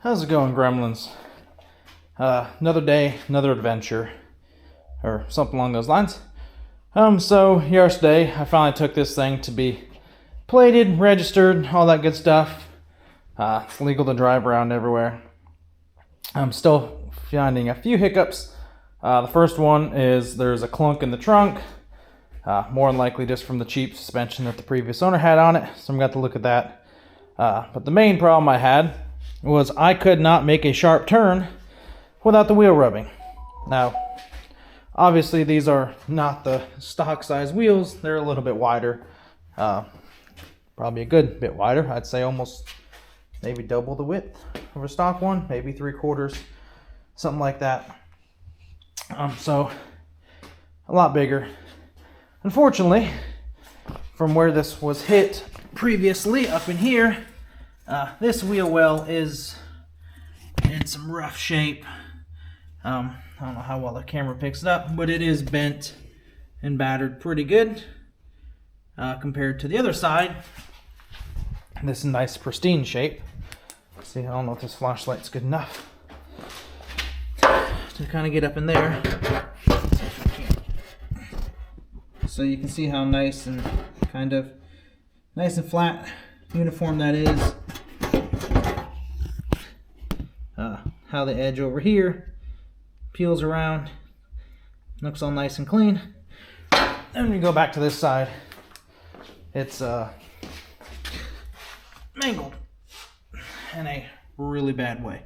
How's it going, Gremlins? Another day, another adventure, or something along those lines. So yesterday I finally took this thing to be plated, registered, all that good stuff. It's legal to drive around everywhere. I'm still finding a few hiccups. The first one is there's a clunk in the trunk, more than likely just from the cheap suspension that the previous owner had on it, so I'm going to have to look at that. But the main problem I had was I could not make a sharp turn without the wheel rubbing. Now, obviously these are not the stock size wheels, they're a little bit wider, probably a good bit wider. I'd say almost maybe double the width of a stock one, maybe 3/4, something like that. So a lot bigger. Unfortunately, from where this was hit previously up in here, this wheel well is in some rough shape. I don't know how well the camera picks it up, but it is bent and battered pretty good compared to the other side. This is nice pristine shape. See, I don't know if this flashlight's good enough to kind of get up in there. So you can see how nice and flat, uniform that is. How the edge over here peels around, looks all nice and clean. And when you go back to this side, it's mangled in a really bad way.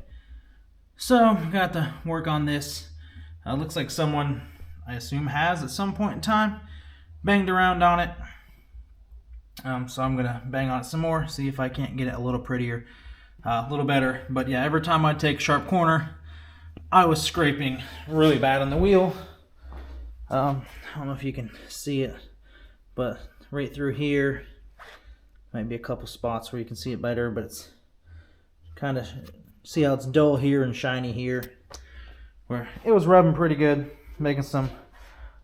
So got to work on this. Looks like someone, I assume, has at some point in time banged around on it. So I'm gonna bang on it some more, see if I can't get it a little prettier, a little better. But yeah, every time I take a sharp corner, I was scraping really bad on the wheel. I don't know if you can see it, but right through here might be a couple spots where you can see it better, but it's kind of, see how it's dull here and shiny here, where it was rubbing pretty good, making some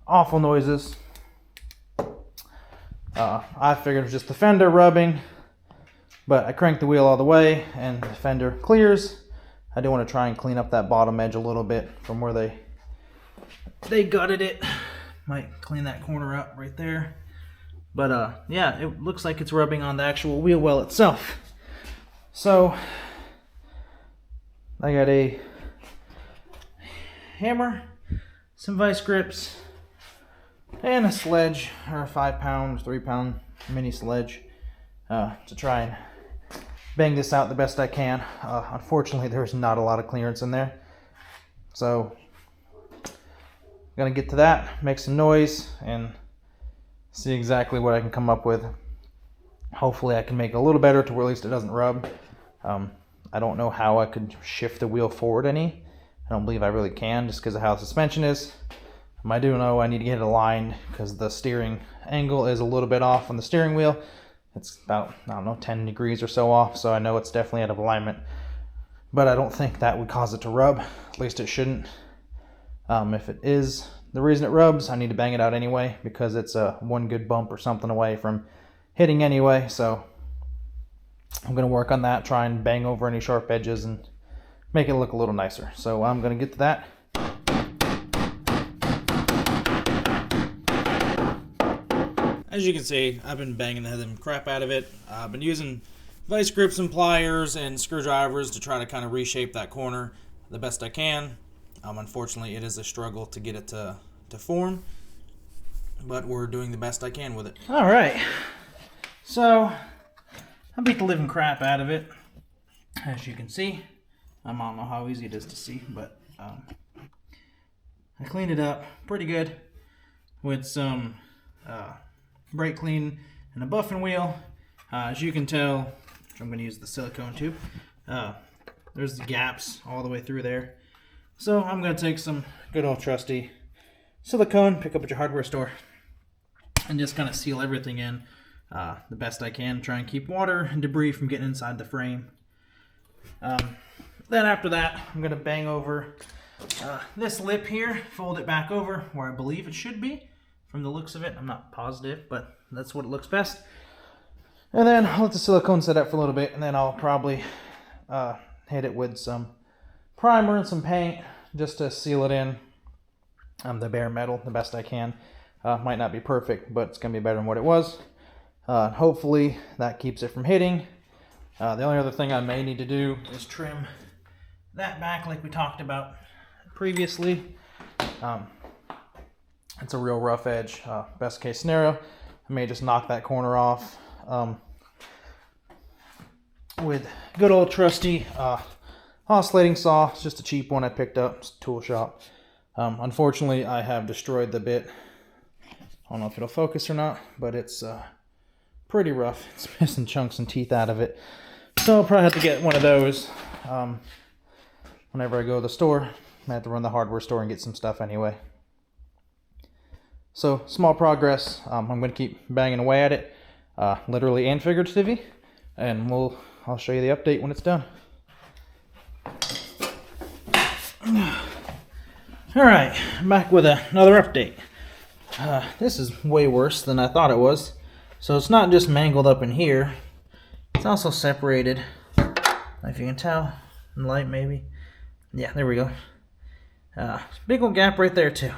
awful noises. I figured it was just the fender rubbing, but I cranked the wheel all the way and the fender clears. I do want to try and clean up that bottom edge a little bit from where they gutted it. Might clean that corner up right there. But yeah, it looks like it's rubbing on the actual wheel well itself. So I got a hammer, some vice grips, and a sledge, or a 5-pound, 3-pound mini sledge, to try and bang this out the best I can. Unfortunately, there's not a lot of clearance in there, so I'm gonna get to that, make some noise, and see exactly what I can come up with. Hopefully I can make it a little better to where at least it doesn't rub. I don't know how I could shift the wheel forward any. I don't believe I really can, just because of how the suspension is. I do know I need to get it aligned because the steering angle is a little bit off on the steering wheel. It's about, I don't know, 10 degrees or so off, so I know it's definitely out of alignment. But I don't think that would cause it to rub. At least it shouldn't. If it is the reason it rubs, I need to bang it out anyway because it's one good bump or something away from hitting anyway. So I'm going to work on that, try and bang over any sharp edges and make it look a little nicer. So I'm going to get to that. As you can see, I've been banging the crap out of it. I've been using vice grips and pliers and screwdrivers to try to kind of reshape that corner the best I can. Unfortunately, it is a struggle to get it to form, but we're doing the best I can with it. All right, so I beat the living crap out of it, as you can see. I don't know how easy it is to see, but I cleaned it up pretty good with some brake clean and a buffing wheel. As you can tell, I'm going to use the silicone tube. There's the gaps all the way through there. So I'm going to take some good old trusty silicone, pick up at your hardware store, and just kind of seal everything in the best I can. Try and keep water and debris from getting inside the frame. Then after that, I'm going to bang over this lip here, fold it back over where I believe it should be. From the looks of it, I'm not positive, but that's what it looks best. And then I'll let the silicone set up for a little bit, and then I'll probably hit it with some primer and some paint just to seal it in. The bare metal the best I can. Might not be perfect, but it's going to be better than what it was. Hopefully that keeps it from hitting. The only other thing I may need to do is trim that back like we talked about previously. It's a real rough edge. Best case scenario, I may just knock that corner off with good old trusty oscillating saw. It's just a cheap one I picked up, tool shop. Unfortunately, I have destroyed the bit. I don't know if it'll focus or not, but it's pretty rough. It's missing chunks and teeth out of it. So I'll probably have to get one of those whenever I go to the store. I have to run the hardware store and get some stuff anyway. So small progress. I'm going to keep banging away at it, literally and figuratively, and I'll show you the update when it's done. All right, back with another update. This is way worse than I thought it was. So it's not just mangled up in here. It's also separated. If you can tell, in light maybe. Yeah, there we go. Big old gap right there too.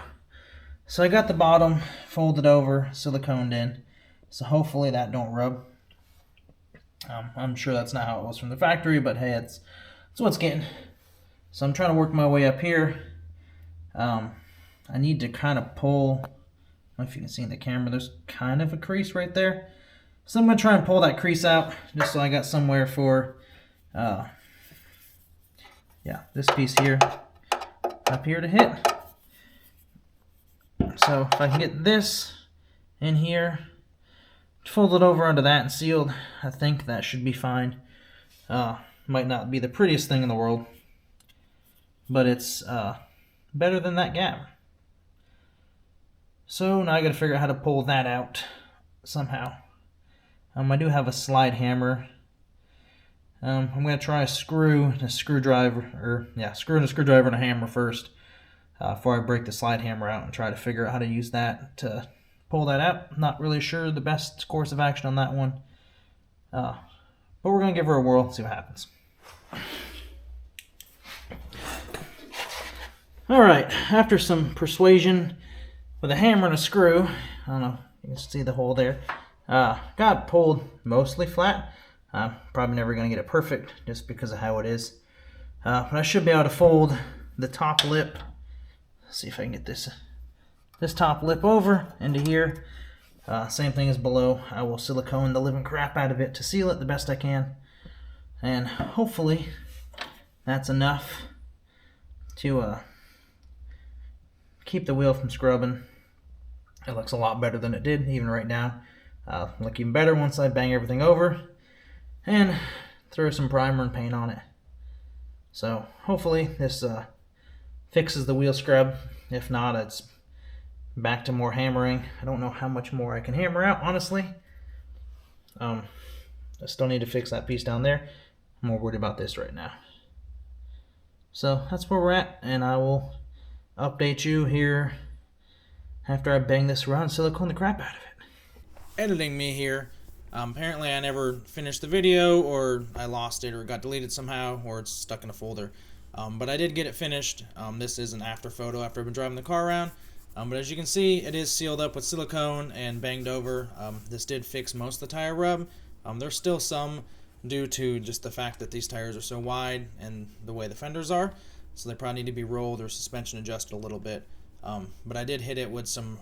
So I got the bottom folded over, siliconed in. So hopefully that don't rub. I'm sure that's not how it was from the factory, but hey, it's what it's getting. So I'm trying to work my way up here. I need to kind of pull, I don't know if you can see in the camera, there's kind of a crease right there. So I'm going to try and pull that crease out just so I got somewhere for, this piece here, up here to hit. So if I can get this in here, fold it over onto that and sealed, I think that should be fine. Might not be the prettiest thing in the world, but it's better than that gap. So now I gotta figure out how to pull that out somehow. I do have a slide hammer. I'm gonna try a screw and a screwdriver, screw and a screwdriver and a hammer first before I break the slide hammer out and try to figure out how to use that to pull that out. Not really sure the best course of action on that one, but we're gonna give her a whirl and see what happens. Alright, after some persuasion with a hammer and a screw, I don't know, you can see the hole there, got pulled mostly flat. Probably never going to get it perfect just because of how it is. But I should be able to fold the top lip. Let's see if I can get this top lip over into here. Same thing as below. I will silicone the living crap out of it to seal it the best I can. And hopefully that's enough to keep the wheel from scrubbing. It looks a lot better than it did even right now. Look even better once I bang everything over and throw some primer and paint on it. So hopefully this fixes the wheel scrub. If not, it's back to more hammering. I don't know how much more I can hammer out, honestly. I still need to fix that piece down there. I'm more worried about this right now. So that's where we're at, and I will update you here after I bang this around and silicone the crap out of it. Editing me here. Apparently I never finished the video, or I lost it, or it got deleted somehow, or it's stuck in a folder. But I did get it finished. This is an after photo after I've been driving the car around. But as you can see, it is sealed up with silicone and banged over. This did fix most of the tire rub. There's still some due to just the fact that these tires are so wide and the way the fenders are. So they probably need to be rolled or suspension adjusted a little bit. But I did hit it with some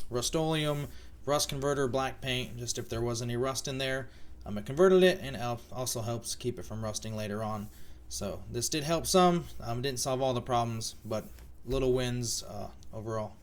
Rust-Oleum rust converter black paint, just if there was any rust in there. I converted it, and it also helps keep it from rusting later on. So this did help some. Didn't solve all the problems, but little wins overall.